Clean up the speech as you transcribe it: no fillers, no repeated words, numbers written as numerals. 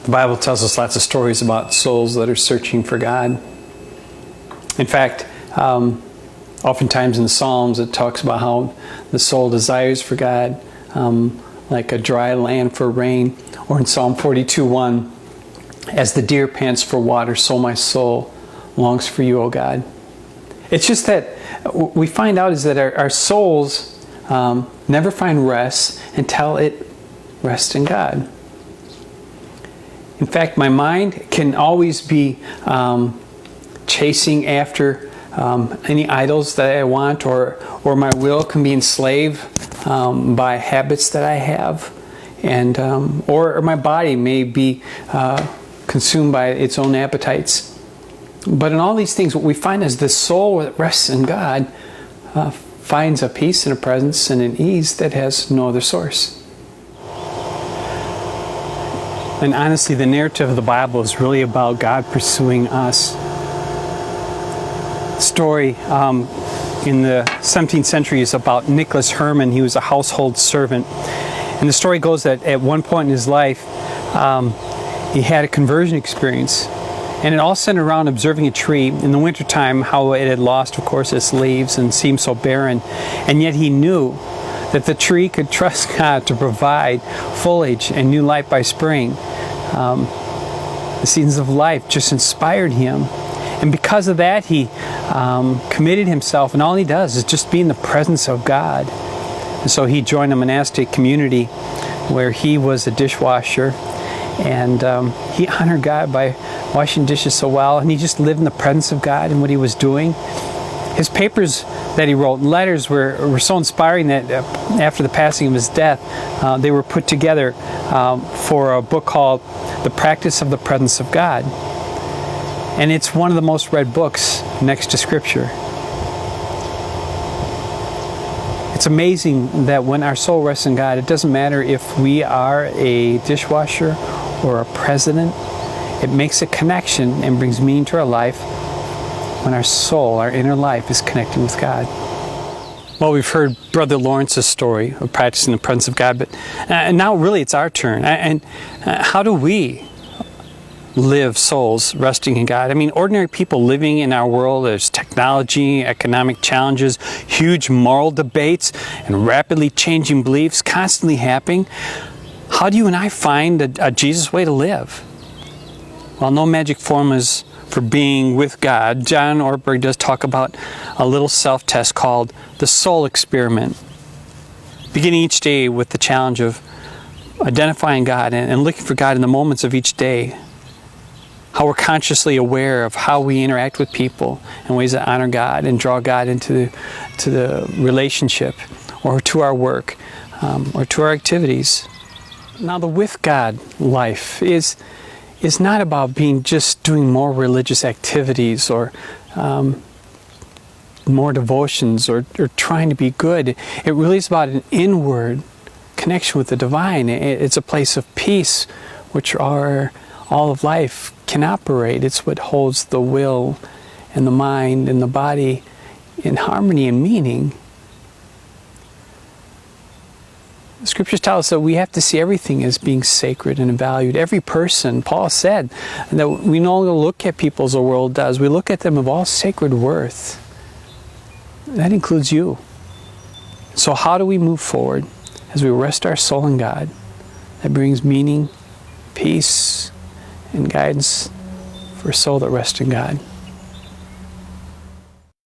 The Bible tells us lots of stories about souls that are searching for God. In fact, oftentimes in the Psalms it talks about how the soul desires for God, like a dry land for rain. Or in Psalm 42:1, as the deer pants for water, so my soul longs for you, O God. It's just that we find out is that our souls never find rest until it rests in God. In fact, my mind can always be chasing after any idols that I want, or my will can be enslaved by habits that I have, and or my body may be consumed by its own appetites. But in all these things, what we find is the soul that rests in God finds a peace and a presence and an ease that has no other source. And honestly, the narrative of the Bible is really about God pursuing us. The story in the 17th century is about Nicholas Herman. He was a household servant. And the story goes that at one point in his life, he had a conversion experience. And it all centered around observing a tree in the wintertime, how it had lost, of course, its leaves and seemed so barren. And yet he knew that the tree could trust God to provide foliage and new life by spring. The seasons of life just inspired him. And because of that, he committed himself, and all he does is just be in the presence of God. And so he joined a monastic community where he was a dishwasher, and he honored God by washing dishes so well, and he just lived in the presence of God in what he was doing. His papers that he wrote, letters, were so inspiring that after the passing of his death, they were put together for a book called The Practice of the Presence of God. And it's one of the most read books next to Scripture. It's amazing that when our soul rests in God, it doesn't matter if we are a dishwasher or a president. It makes a connection and brings meaning to our life when our soul, our inner life, is connected with God. Well, we've heard Brother Lawrence's story of practicing the presence of God, but now really it's our turn. And how do we live souls resting in God? I mean, ordinary people living in our world, there's technology, economic challenges, huge moral debates, and rapidly changing beliefs constantly happening. How do you and I find a Jesus way to live? Well, no magic formulas for being with God. John Ortberg does talk about a little self-test called the soul experiment. Beginning each day with the challenge of identifying God and looking for God in the moments of each day. How we're consciously aware of how we interact with people in ways that honor God and draw God into the relationship, or to our work, or to our activities. Now, the with God life is not about just doing more religious activities or more devotions or trying to be good. It really is about an inward connection with the divine. It's a place of peace, which all of life can operate. It's what holds the will and the mind and the body in harmony and meaning. The Scriptures tell us that we have to see everything as being sacred and valued. Every person, Paul said, that we no longer look at people as the world does. We look at them of all sacred worth. That includes you. So how do we move forward as we rest our soul in God? That brings meaning, peace, and guidance for a soul that rests in God.